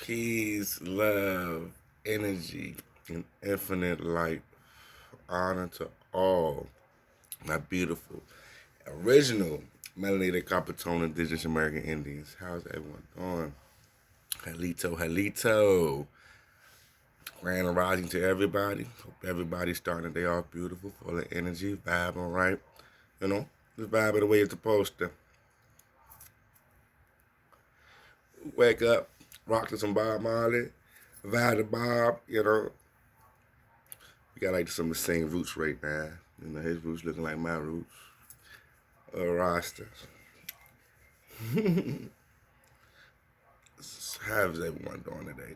Peace, love, energy, and infinite light. Honor to all my beautiful, original melanated Coppertone Indigenous American Indians. How's everyone doing? Halito, halito. Grand rising to everybody. Hope everybody's starting the day off beautiful, full of energy, vibing right. You know, just vibing the way it's supposed to. Wake up, rock to some Bob Marley, vibe to Bob, We got like some of the same roots right now. His roots looking like my roots. Rasta. How's everyone doing today?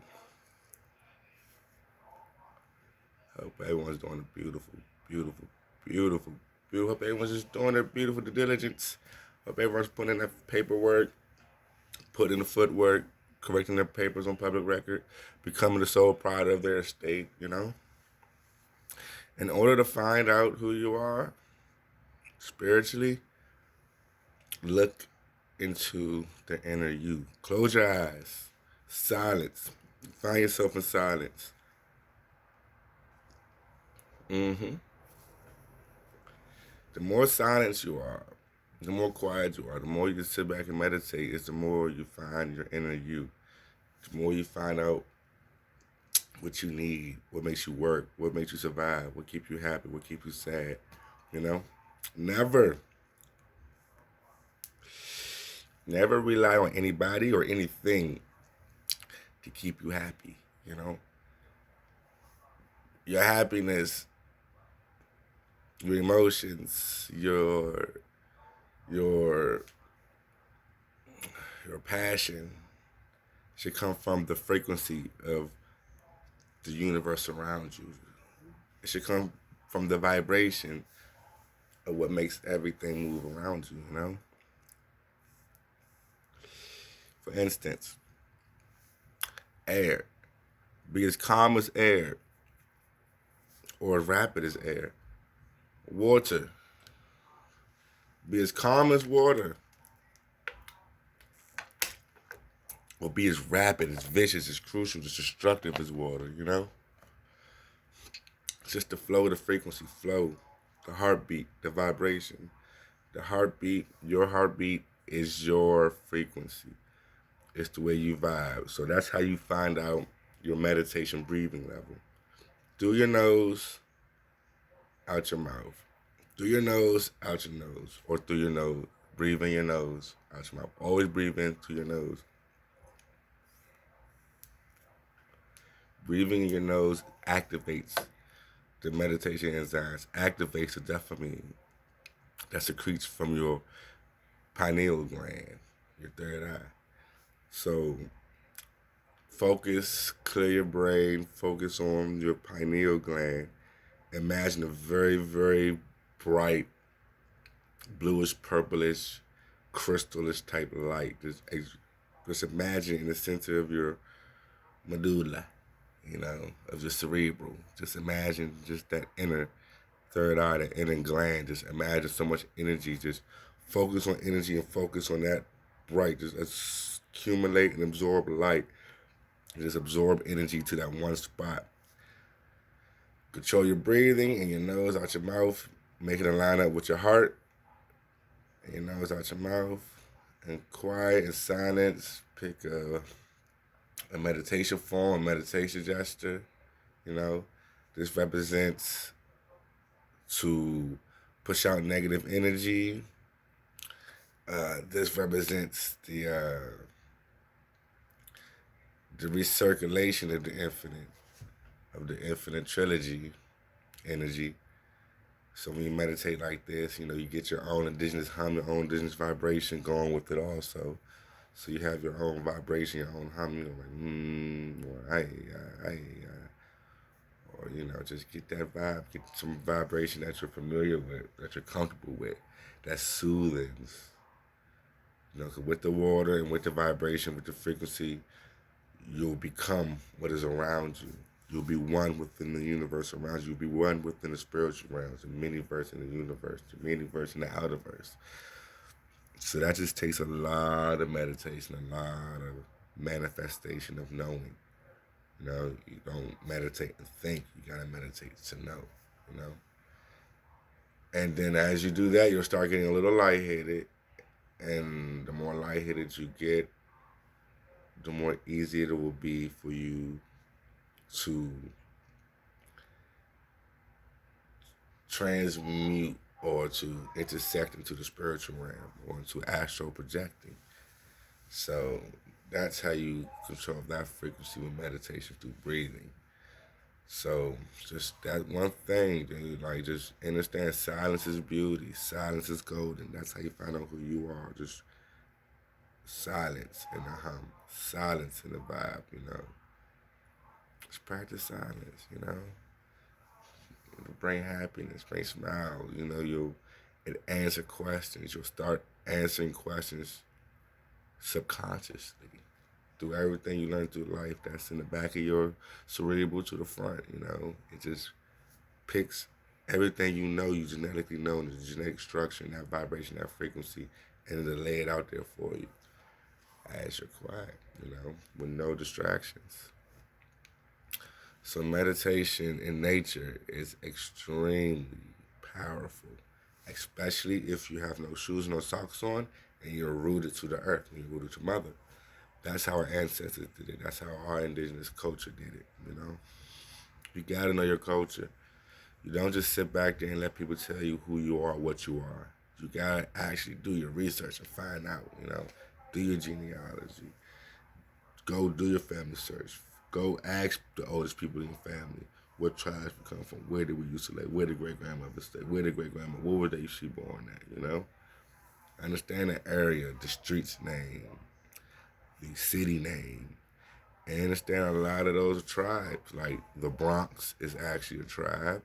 Hope everyone's doing a beautiful, beautiful, beautiful, beautiful. Hope everyone's just doing their beautiful due diligence. Hope everyone's putting in their paperwork, putting in the footwork, correcting their papers on public record, becoming the sole pride of their estate. In order to find out who you are spiritually, look into the inner you. Close your eyes. Silence. Find yourself in silence. The more silence you are, the more quiet you are, the more you can sit back and meditate, is the more you find your inner you. The more you find out what you need, what makes you work, what makes you survive, what keeps you happy, what keeps you sad. Never rely on anybody or anything to keep you happy. Your happiness, your emotions, your passion should come from the frequency of the universe around you. It should come from the vibration of what makes everything move around you. For instance, air. Be as calm as air or as rapid as air. Water. Be as calm as water or be as rapid, as vicious, as crucial, as destructive as water. It's just the flow, the frequency, flow, the heartbeat, the vibration. The heartbeat, your heartbeat is your frequency. It's the way you vibe. So that's how you find out your meditation breathing level. Through your nose, out your mouth. Through your nose, out your nose. Or through your nose. Breathe in your nose, out your mouth. Always breathe in through your nose. Breathing in your nose activates the meditation enzymes, activates the dopamine that secretes from your pineal gland, your third eye. So focus, clear your brain, focus on your pineal gland. Imagine a very, very bright, bluish, purplish, crystallish type of light. Just imagine in the center of your medulla, of the cerebral. Just imagine just that inner third eye, that inner gland. Just imagine so much energy. Just focus on energy and focus on that bright. Just accumulate and absorb light. Just absorb energy to that one spot. Control your breathing in your nose, out your mouth. Make it line up with your heart. In your nose, out your mouth. And quiet and silence. Pick a meditation form, a meditation gesture. This represents to push out negative energy. This represents the recirculation of the infinite trilogy energy. So when you meditate like this, you get your own indigenous hum, your own indigenous vibration going with it also. So you have your own vibration, your own hum, like or just get that vibe, get some vibration that you're familiar with, that you're comfortable with, that soothes. 'Cause with the water and with the vibration, with the frequency, you'll become what is around you. You'll be one within the universe around you. You'll be one within the spiritual realms, the many-verse in the universe, the many-verse in the outer-verse. So that just takes a lot of meditation, a lot of manifestation of knowing. You know, you don't meditate and think. You gotta meditate to know. You know, and then as you do that, you'll start getting a little lightheaded, and the more lightheaded you get, the more easier it will be for you to transmute or to intersect into the spiritual realm or into astral projecting. So that's how you control that frequency with meditation through breathing. So just that one thing, dude, like just understand silence is beauty, silence is golden. That's how you find out who you are. Just silence in the hum, silence in the vibe, you know. Just practice silence, you know. It'll bring happiness, bring smiles, you know, it answer questions. You'll start answering questions subconsciously through everything you learn through life that's in the back of your cerebral to the front, you know. It just picks everything you know, you genetically know, the genetic structure, and that vibration, that frequency, and it'll lay it out there for you as you're quiet, you know, with no distractions. So meditation in nature is extremely powerful, especially if you have no shoes, no socks on, and you're rooted to the earth, and you're rooted to mother. That's how our ancestors did it. That's how our indigenous culture did it, you know. You gotta know your culture. You don't just sit back there and let people tell you who you are, what you are. You gotta actually do your research and find out, you know. Do your genealogy. Go do your family search. Go ask the oldest people in your family what tribes we come from, where did we used to live, where did great grandmother stay, where did great grandma, what were they she born at, you know? Understand the area, the street's name, the city name, and understand a lot of those tribes. Like the Bronx is actually a tribe,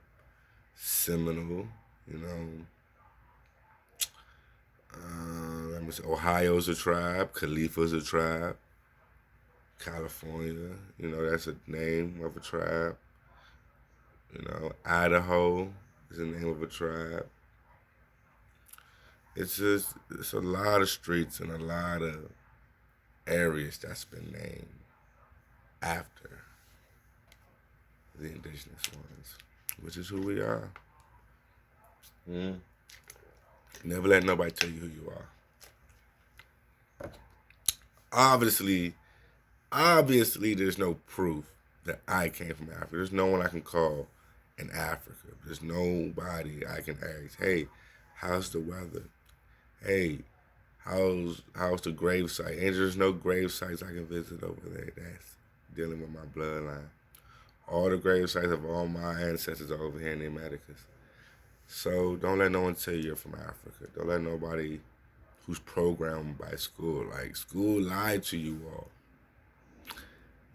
Seminole, you know. Let me say, Ohio's a tribe, Khalifa's a tribe, California, you know, that's a name of a tribe. You know, Idaho is the name of a tribe. It's a lot of streets and a lot of areas that's been named after the indigenous ones, which is who we are. Mm. Never let nobody tell you who you are. Obviously, obviously, there's no proof that I came from Africa. There's no one I can call in Africa. There's nobody I can ask, hey, how's the weather? Hey, how's the grave site? And there's no grave sites I can visit over there that's dealing with my bloodline. All the grave sites of all my ancestors are over here in the Americas. So don't let no one tell you you're from Africa. Don't let nobody who's programmed by school, like school lied to you all.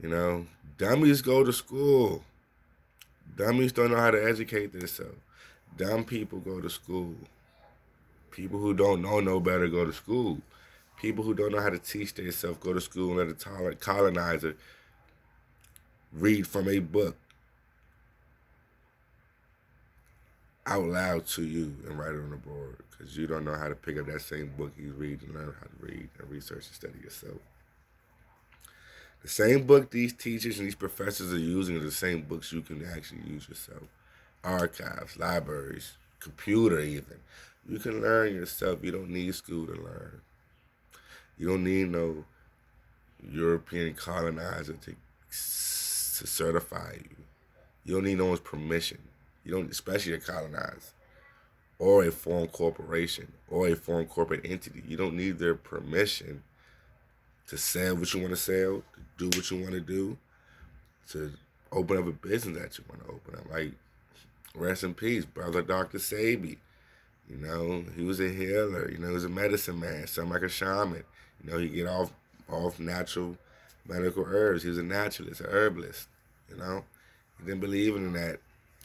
You know, dummies go to school. Dummies don't know how to educate themselves. Dumb people go to school. People who don't know no better go to school. People who don't know how to teach themselves go to school and let a colonizer read from a book out loud to you and write it on the board because you don't know how to pick up that same book he's reading and learn how to read and research and study yourself. The same book these teachers and these professors are using are the same books you can actually use yourself. Archives, libraries, computer even. You can learn yourself. You don't need school to learn. You don't need no European colonizer to certify you. You don't need no one's permission. You don't, especially a colonizer or a foreign corporation or a foreign corporate entity. You don't need their permission to sell what you want to sell, to do what you want to do, to open up a business that you want to open up. Like, rest in peace, brother Dr. Sebi. You know, he was a healer. You know, he was a medicine man, something like a shaman. You know, he get off natural medical herbs. He was a naturalist, a herbalist. You know, he didn't believe in that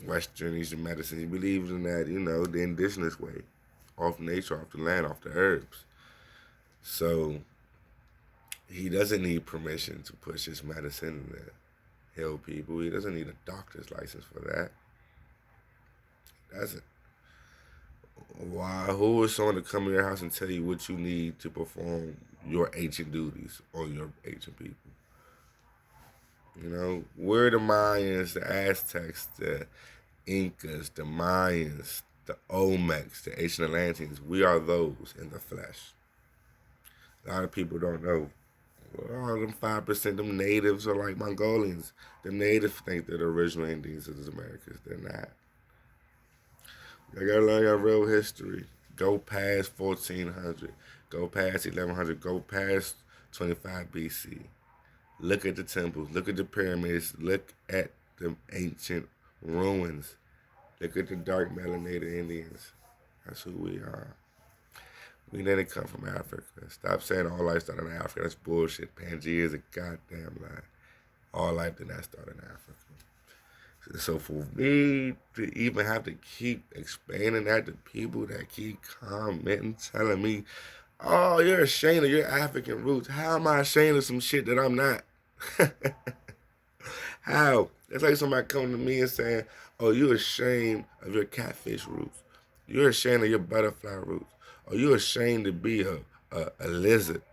Western Eastern medicine. He believed in that, you know, the indigenous way, off nature, off the land, off the herbs. So he doesn't need permission to push his medicine to heal people. He doesn't need a doctor's license for that. He doesn't. Why? Who is someone to come in your house and tell you what you need to perform your ancient duties on your ancient people. You know, we're the Mayans, the Aztecs, the Incas, the Mayans, the Olmecs, the ancient Atlanteans. We are those in the flesh. A lot of people don't know. Well, all them 5%, them natives are like Mongolians. The natives think they're the original Indians of the Americas. They're not. You gotta learn your real history. Go past 1400. Go past 1100. Go past 25 BC. Look at the temples. Look at the pyramids. Look at the ancient ruins. Look at the dark melanated Indians. That's who we are. We didn't come from Africa. Stop saying all life started in Africa. That's bullshit. Pangea is a goddamn lie. All life did not start in Africa. So for me to even have to keep explaining that to people that keep commenting, telling me, oh, you're ashamed of your African roots. How am I ashamed of some shit that I'm not? How? It's like somebody coming to me and saying, oh, you're ashamed of your catfish roots. You're ashamed of your butterfly roots. Or you're ashamed to be a lizard.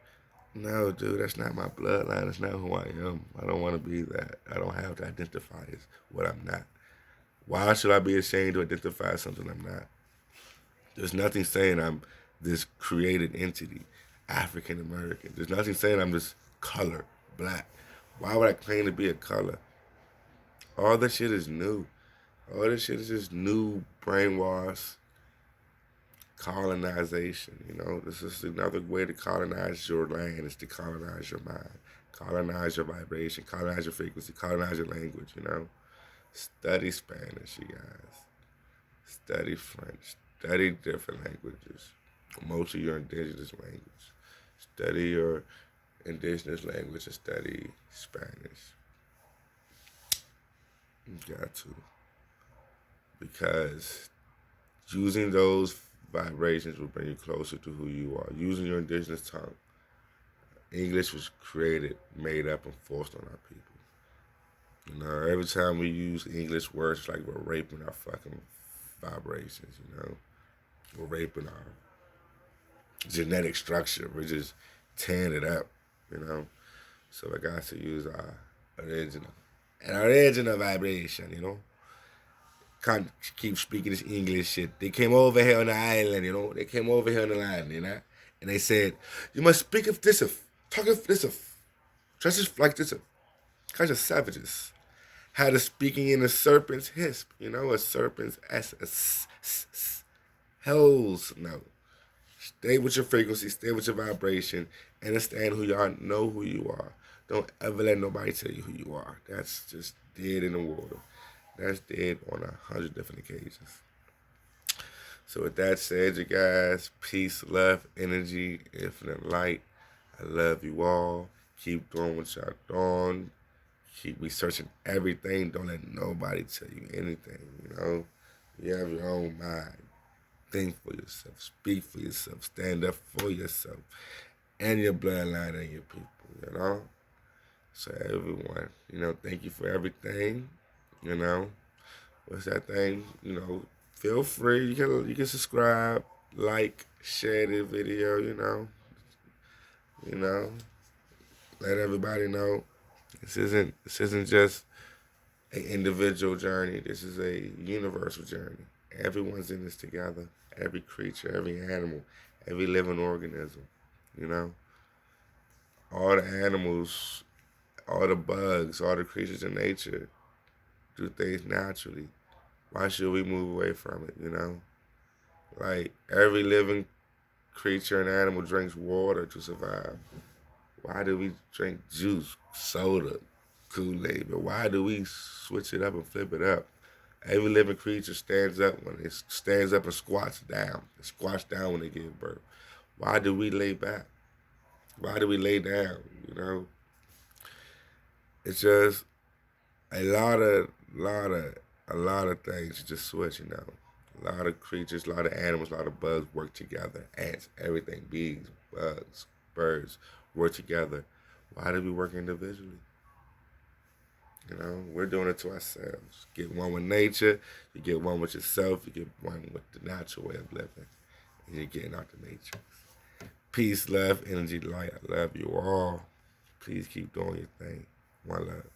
No, dude, that's not my bloodline. That's not who I am. I don't want to be that. I don't have to identify as what I'm not. Why should I be ashamed to identify as something I'm not? There's nothing saying I'm this created entity, African American. There's nothing saying I'm this color, black. Why would I claim to be a color? All this shit is new. All this shit is just new brainwash, colonization. You know, this is another way to colonize your land is to colonize your mind, colonize your vibration, colonize your frequency, colonize your language. You know, study Spanish, you guys. Study French. Study different languages. Most of your indigenous language. Study your indigenous language and study Spanish. You got to. Because using those vibrations will bring you closer to who you are. Using your indigenous tongue. English was created, made up, and forced on our people. You know, every time we use English words, it's like we're raping our fucking vibrations, you know. We're raping our genetic structure. We're just tearing it up, you know. So I got to use our original vibration, you know. Can't keep speaking this English shit. They came over here on the island, you know. They came over here on the land, you know. And they said, you must speak of this, talk of this, dress like this, kind of savages. Had a speaking in a serpent's hisp, you know, a serpent's hells no. Stay with your frequency, stay with your vibration, understand who you are, know who you are. Don't ever let nobody tell you who you are. That's just dead in the water. That's dead on 100 different occasions. So with that said, you guys, peace, love, energy, infinite light. I love you all. Keep doing what y'all doing. Keep researching everything. Don't let nobody tell you anything, you know. You have your own mind. Think for yourself. Speak for yourself. Stand up for yourself. And your bloodline and your people, you know. So everyone, you know, thank you for everything. You know, what's that thing? You know, feel free. You can subscribe, like, share this video. You know, let everybody know this isn't just an individual journey. This is a universal journey. Everyone's in this together. Every creature, every animal, every living organism. You know, all the animals, all the bugs, all the creatures in nature do things naturally. Why should we move away from it, you know? Like, every living creature and animal drinks water to survive. Why do we drink juice, soda, Kool-Aid? But why do we switch it up and flip it up? Every living creature stands up when it stands up and squats down. It squats down when they give birth. Why do we lay back? Why do we lay down, you know? It's just a lot of things just switch, you know. A lot of creatures, a lot of animals, a lot of bugs work together. Ants, everything, bees, bugs, birds work together. Why do we work individually? You know, we're doing it to ourselves. Get one with nature, you get one with yourself, you get one with the natural way of living. And you're getting out the nature. Peace, love, energy, light. I love you all. Please keep doing your thing. One love.